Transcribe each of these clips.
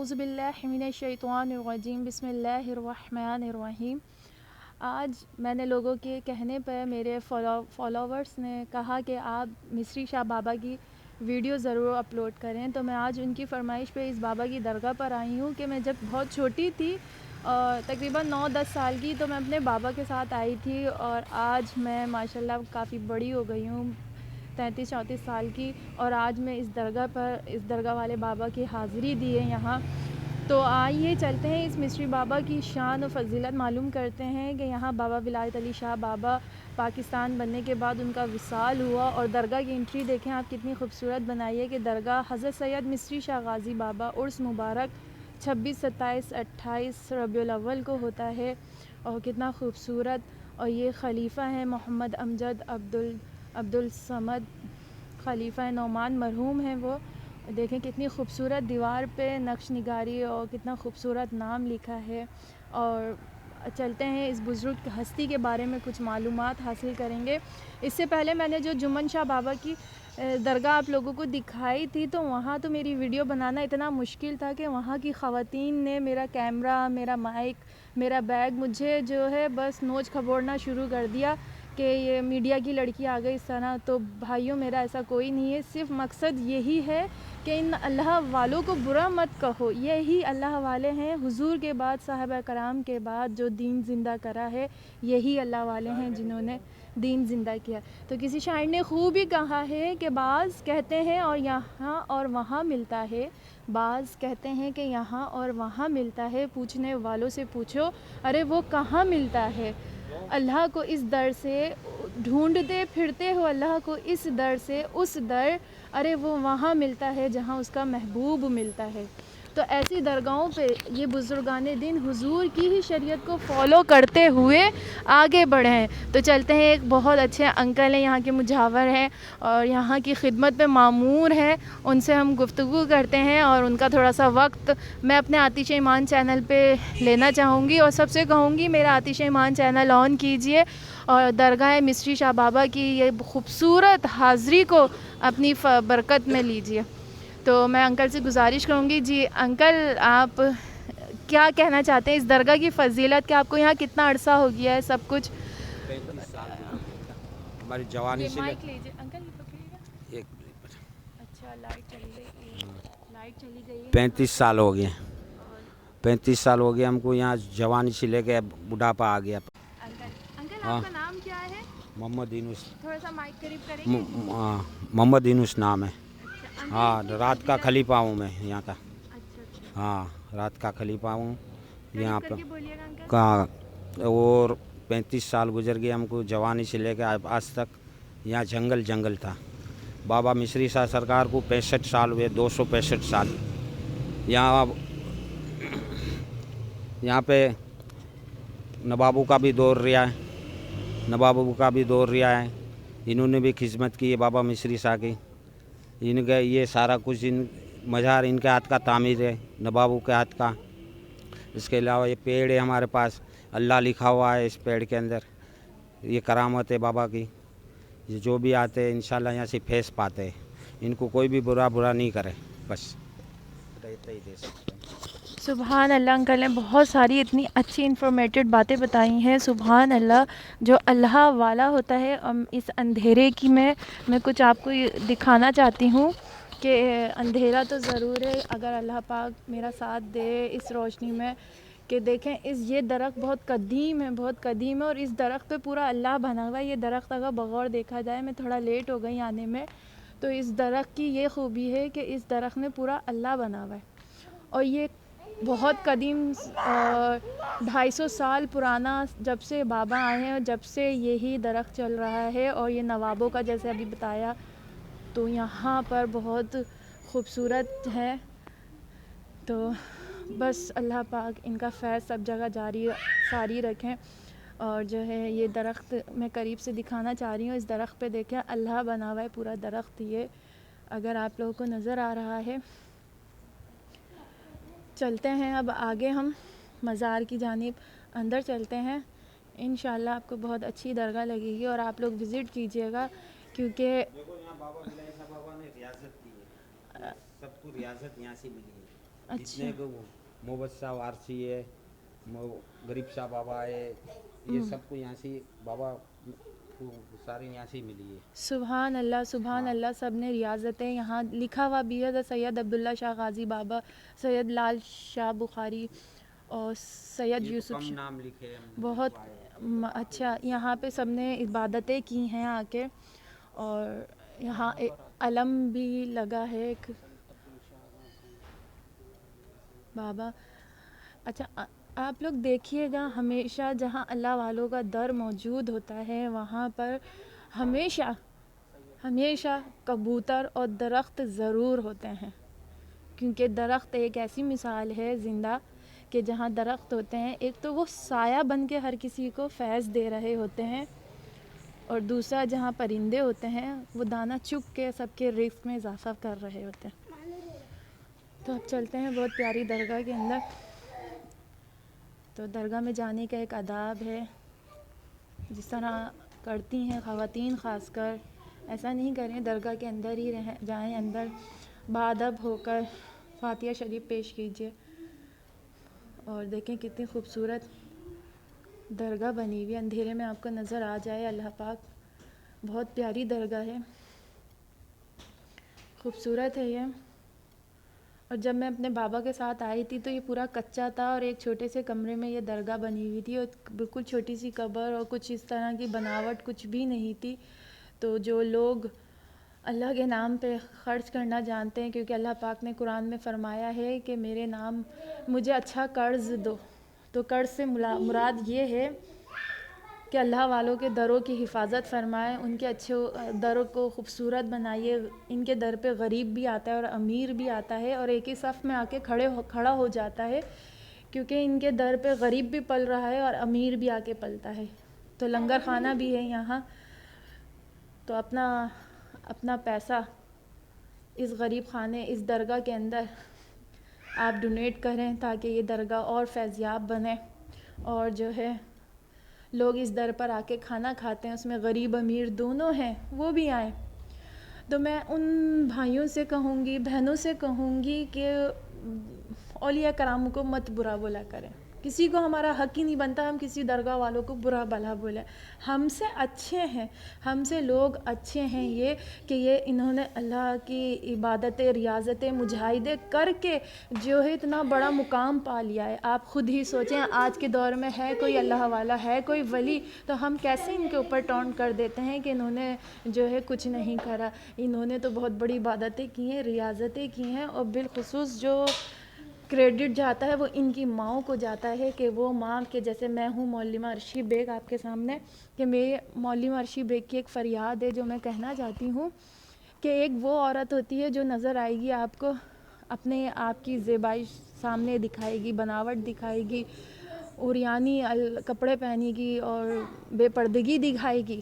اعوذ باللہ من الشیطان الرجیم بسم اللہ الرحمن الرحیم۔ آج میں نے لوگوں کے کہنے پر میرے فالوورز نے کہا کہ آپ مصری شاہ بابا کی ویڈیو ضرور اپلوڈ کریں، تو میں آج ان کی فرمائش پہ اس بابا کی درگاہ پر آئی ہوں کہ میں جب بہت چھوٹی تھی تقریباً 9-10 سال کی، تو میں اپنے بابا کے ساتھ آئی تھی، اور آج میں ماشاءاللہ کافی بڑی ہو گئی ہوں، 33-34 سال کی، اور آج میں اس درگاہ والے بابا کی حاضری دی ہے یہاں۔ تو آئیے چلتے ہیں اس مصری بابا کی شان و فضیلت معلوم کرتے ہیں کہ یہاں بابا ولایت علی شاہ بابا پاکستان بننے کے بعد ان کا وصال ہوا، اور درگاہ کی انٹری دیکھیں آپ کتنی خوبصورت بنائی ہے کہ درگاہ حضرت سید مصری شاہ غازی بابا عرس مبارک 26، 27، 28 ربیع الاول کو ہوتا ہے، اور کتنا خوبصورت۔ اور یہ خلیفہ ہیں محمد امجد عبدالصمد خلیفہ نعمان مرحوم ہیں وہ، دیکھیں کتنی خوبصورت دیوار پہ نقش نگاری اور کتنا خوبصورت نام لکھا ہے۔ اور چلتے ہیں اس بزرگ ہستی کے بارے میں کچھ معلومات حاصل کریں گے۔ اس سے پہلے میں نے جو جمن شاہ بابا کی درگاہ آپ لوگوں کو دکھائی تھی، تو وہاں تو میری ویڈیو بنانا اتنا مشکل تھا کہ وہاں کی خواتین نے میرا کیمرہ، میرا مائک، میرا بیگ مجھے جو ہے بس نوچ کھبوڑنا شروع کر دیا کہ یہ میڈیا کی لڑکی آ گئی اس طرح۔ تو بھائیوں میرا ایسا کوئی نہیں ہے، صرف مقصد یہی ہے کہ ان اللہ والوں کو برا مت کہو، یہی اللہ والے ہیں، حضور کے بعد صحابہ کرام کے بعد جو دین زندہ کرا ہے یہی اللہ والے ہیں جنہوں نے دین زندہ کیا۔ تو کسی شاعر نے خوب ہی کہا ہے کہ بعض کہتے ہیں اور یہاں اور وہاں ملتا ہے، بعض کہتے ہیں کہ یہاں اور وہاں ملتا ہے، پوچھنے والوں سے پوچھو ارے وہ کہاں ملتا ہے۔ اللہ کو اس در سے ڈھونڈتے پھرتے ہو، اللہ کو اس در سے اس در، ارے وہ وہاں ملتا ہے جہاں اس کا محبوب ملتا ہے۔ تو ایسی درگاہوں پہ یہ بزرگان دین حضور کی ہی شریعت کو فالو کرتے ہوئے آگے بڑھیں۔ تو چلتے ہیں، ایک بہت اچھے انکل ہیں یہاں کے مجاور ہیں اور یہاں کی خدمت پہ معمور ہیں، ان سے ہم گفتگو کرتے ہیں اور ان کا تھوڑا سا وقت میں اپنے آتش ایمان چینل پہ لینا چاہوں گی، اور سب سے کہوں گی میرا آتش ایمان چینل آن کیجئے اور درگاہ مصری شاہ بابا کی یہ خوبصورت حاضری کو اپنی برکت میں لیجئے۔ تو میں انکل سے گزارش کروں گی، جی انکل آپ کیا کہنا چاہتے ہیں اس درگاہ کی فضیلت، کہ آپ کو یہاں کتنا عرصہ ہو گیا ہے سب کچھ؟ 35 سال ہو گئے ہماری جوانی سے مائک لیجیے انکل، یہ پکڑیے گا۔ ایک اچھا لائٹ چلی گئی، لائٹ چلی گئی ہے 35 سال ہو گئے، اور 35 سال ہو گئے ہم کو یہاں جوانی سے لے کے بڑھاپا آ گیا۔ انکل ہاں آپ کا نام کیا ہے؟ محمد یونس، تھوڑا سا مائک قریب کریں گے؟ محمد یونس نام ہے۔ اچھا ہاں انکل رات کا خلیفہ ہوں میں یہاں کا۔ اچھا اچھا، ہاں رات کا خلیفہ ہوں یہاں قریب پہ کر کے بولیے گا انکل۔ کا، اور 35 سال گزر گئے ہم کو جوانی سے لے کے آج تک۔ یہاں جنگل تھا۔ بابا مصری شاہ سرکار کو 65 سال ہوئے، 265 سال یہاں پہ نوابوں کا بھی دور رہا ہے، انہوں نے بھی خدمت کی ہے بابا مصری شاہ کی۔ ان کا یہ سارا کچھ مزار ان کے ہاتھ کا تعمیر ہے، نوابوں کے ہاتھ کا۔ اس کے علاوہ یہ پیڑ ہے ہمارے پاس، اللہ لکھا ہوا ہے اس پیڑ کے اندر، یہ کرامت ہے بابا کی۔ یہ جو بھی آتے ہیں انشاءاللہ یہاں سے فیض پاتے ہیں، ان کو کوئی بھی برا نہیں کرے، بس اتنا ہی دے سکتے ہیں۔ سبحان اللہ، انکل نے بہت ساری اتنی اچھی انفارمیٹڈ باتیں بتائی ہیں، سبحان اللہ۔ جو اللہ والا ہوتا ہے، اس اندھیرے کی میں کچھ آپ کو دکھانا چاہتی ہوں کہ اندھیرا تو ضرور ہے، اگر اللہ پاک میرا ساتھ دے اس روشنی میں، کہ دیکھیں یہ درخت بہت قدیم ہے، اور اس درخت پہ پورا اللہ بنا ہوا ہے۔ یہ درخت اگر بغور دیکھا جائے، میں تھوڑا لیٹ ہو گئی آنے میں، تو اس درخت کی یہ خوبی ہے کہ اس درخت میں پورا اللہ بنا ہوا ہے، اور یہ بہت قدیم 250 سال پرانا، جب سے بابا آئے ہیں جب سے یہی درخت چل رہا ہے، اور یہ نوابوں کا جیسے ابھی بتایا، تو یہاں پر بہت خوبصورت ہے۔ تو بس اللہ پاک ان کا فیض سب جگہ جاری ساری رکھیں۔ اور جو ہے یہ درخت میں قریب سے دکھانا چاہ رہی ہوں، اس درخت پہ دیکھیں اللہ بنا ہوا ہے پورا درخت، یہ اگر آپ لوگوں کو نظر آ رہا ہے۔ چلتے ہیں اب آگے ہم مزار کی جانب اندر چلتے ہیں، انشاءاللہ آپ کو بہت اچھی درگاہ لگے گی اور آپ لوگ وزٹ کیجئے گا، کیونکہ دیکھو یہاں بابا ولایت صاحب بابا نے ریاضت کی ہے، سب کو ریاضت یہاں سے ملی ہے۔ अच्छा। जितने को मोहब्बत शाह वारसी है, गरीब शाह बाबा है, ये सबको यहाँ से बाबा को सारे यहाँ से ही मिली है। सुभान अल्लाह, सुभान अल्लाह। सब ने रियाज़तें यहाँ लिखा हुआ भी है, द सैयद अब्दुल्ला शाह गाज़ी बाबा, सैयद लाल शाह बुखारी और सैयद ये तो यूसुफ कम शाह। नाम लिखे हैं हमने बहुत लिखवाए। अच्छा, यहाँ पे सब ने इबादतें की हैं आके, और यहाँ अलम भी लगा है एक बाबा। अच्छा, आप लोग देखिएगा, हमेशा जहाँ अल्लाह वालों का दर मौजूद होता है वहाँ पर हमेशा हमेशा कबूतर और दरख्त ज़रूर होते हैं, क्योंकि दरख्त एक ऐसी मिसाल है ज़िंदा कि जहाँ दरख्त होते हैं, एक तो वो साया बन के हर किसी को फैज़ दे रहे होते हैं, और दूसरा जहाँ परिंदे होते हैं वो दाना चुग के सबके रिस्क में इजाफ़ा कर रहे होते हैं। तो अब चलते हैं बहुत प्यारी दरगाह के अंदर। तो दरगाह में जाने का एक आदाब है, जिस तरह करती हैं ख़वातीन ख़ासकर, ऐसा नहीं करें, दरगाह के अंदर ही जाएं, अंदर बाअदब होकर फातिहा शरीफ पेश कीजिए। और देखें कितनी खूबसूरत दरगाह बनी हुई है, अंधेरे में आपको नज़र आ जाए अल्लाह पाक। बहुत प्यारी दरगाह है, खूबसूरत है ये। और जब मैं अपने बाबा के साथ आई थी तो ये पूरा कच्चा था, और एक छोटे से कमरे में ये दरगाह बनी हुई थी, और बिल्कुल छोटी सी कब्र, और कुछ इस तरह की बनावट कुछ भी नहीं थी। तो जो लोग अल्लाह के नाम पे ख़र्च करना जानते हैं, क्योंकि अल्लाह पाक ने कुरान में फ़रमाया है कि मेरे नाम मुझे अच्छा कर्ज़ दो, तो कर्ज़ से मुराद ये है कि अल्लाह वालों के दरों की हिफाजत फरमाएं, उनके अच्छे दरों को खूबसूरत बनाइए। इनके दर पे गरीब भी आता है और अमीर भी आता है, और एक ही सफ़ में आके खड़ा हो जाता है, क्योंकि इनके दर पे गरीब भी पल रहा है और अमीर भी आके पलता है। तो लंगर खाना भी है यहाँ। तो अपना अपना पैसा इस गरीब खाने, इस दरगाह के अंदर आप डोनेट करें, ताकि ये दरगाह और फैज़याब बने, और जो है लोग इस दर पर आके खाना खाते हैं, उसमें गरीब अमीर दोनों हैं, वो भी आएँ। तो मैं उन भाइयों से कहूँगी, बहनों से कहूँगी कि औलिया कराम को मत बुरा बोला करें। किसी को हमारा हक़ ही नहीं बनता हम किसी दरगाह वालों को बुरा भला बोले। हमसे अच्छे हैं, हमसे लोग अच्छे हैं ये कि ये इन्होंने अल्लाह की इबादतें, रियाज़तें, मुजाहिदे करके जो है इतना बड़ा मुकाम पा लिया है। आप ख़ुद ही सोचें, आज के दौर में है कोई अल्लाह वाला, है कोई वली, तो हम कैसे इनके ऊपर टॉन्ट कर देते हैं कि इन्होंने जो है कुछ नहीं करा। इन्होंने तो बहुत बड़ी इबादतें की हैं, रियाज़तें की हैं, और बिलखुसूस जो क्रेडिट जाता है वो इनकी माँओं को जाता है, कि वो माँ के जैसे मैं हूँ मौलिमा अर्शी बेग आपके सामने, कि मेरे मौलिमा अर्शी बेग की एक फ़रियाद है जो मैं कहना चाहती हूँ, कि एक वो औरत होती है जो नज़र आएगी आपको, अपने आप की ज़ेबाई सामने दिखाएगी, बनावट दिखाएगी, उरियानी कपड़े पहनेगी और बेपर्दगी दिखाएगी,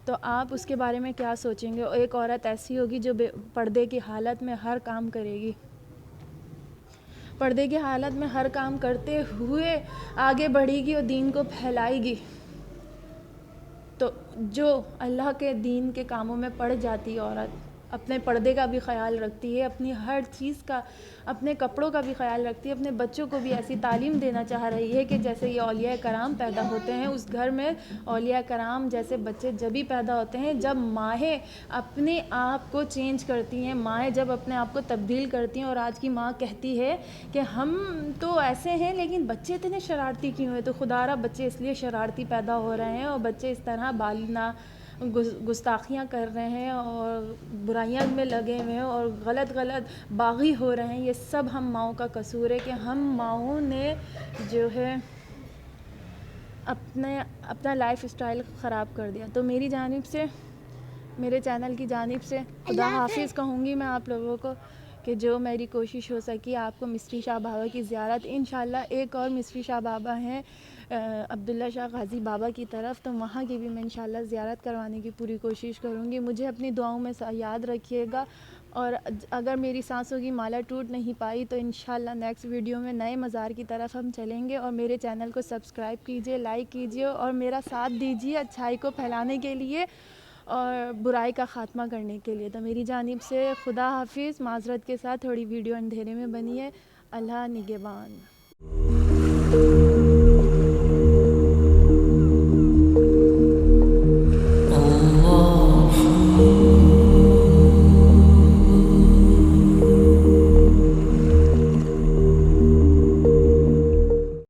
तो आप उसके बारे में क्या सोचेंगे? एक औरत ऐसी होगी जो पर्दे की हालत में हर काम करेगी, पर्दे की हालत में हर काम करते हुए आगे बढ़ेगी और दीन को फैलाएगी। तो जो अल्लाह के दीन के कामों में पड़ जाती है औरत, अपने पर्दे का भी ख्याल रखती है, अपनी हर चीज़ का, अपने कपड़ों का भी ख्याल रखती है, अपने बच्चों को भी ऐसी तालीम देना चाह रही है कि जैसे ये औलिया कराम पैदा होते हैं, उस घर में औलिया कराम जैसे बच्चे जब भी पैदा होते हैं जब माएँ अपने आप को चेंज करती हैं, माएँ जब अपने आप को तब्दील करती हैं। और आज की माँ कहती है कि हम तो ऐसे हैं लेकिन बच्चे इतने शरारती क्यों हैं? तो खुदारा बच्चे इसलिए शरारती पैदा हो रहे हैं, और बच्चे इस तरह बालिना गुस्ताखियाँ कर रहे हैं और बुराइयाँ में लगे हुए हैं और गलत बागी हो रहे हैं। ये सब हम माँओं का कसूर है कि हम माँओं ने जो है अपना लाइफ स्टाइल ख़राब कर दिया। तो मेरी जानिब से, मेरे चैनल की जानिब से खुदा हाफिज़ कहूँगी मैं आप लोगों को, कि जो मेरी कोशिश हो सकी आपको मिस्री शाह बाबा की ज़ियारत, इंशाल्लाह एक और मिस्री शाह बाबा हैं अब्दुल्ला शाह गाज़ी बाबा की तरफ, तो वहाँ की भी मैं इंशाल्लाह ज़ियारत करवाने की पूरी कोशिश करूँगी। मुझे अपनी दुआओं में याद रखिएगा, और अगर मेरी सांसों की माला टूट नहीं पाई तो इंशाल्लाह नेक्स्ट वीडियो में नए मज़ार की तरफ हम चलेंगे। और मेरे चैनल को सब्सक्राइब कीजिए, लाइक कीजिए और मेरा साथ दीजिए अच्छाई को फैलाने के लिए और बुराई का ख़ात्मा करने के लिए। तो मेरी जानिब से खुदा हाफिज़। माज़रत के साथ थोड़ी वीडियो अंधेरे में बनी है। اللہ نگہبان.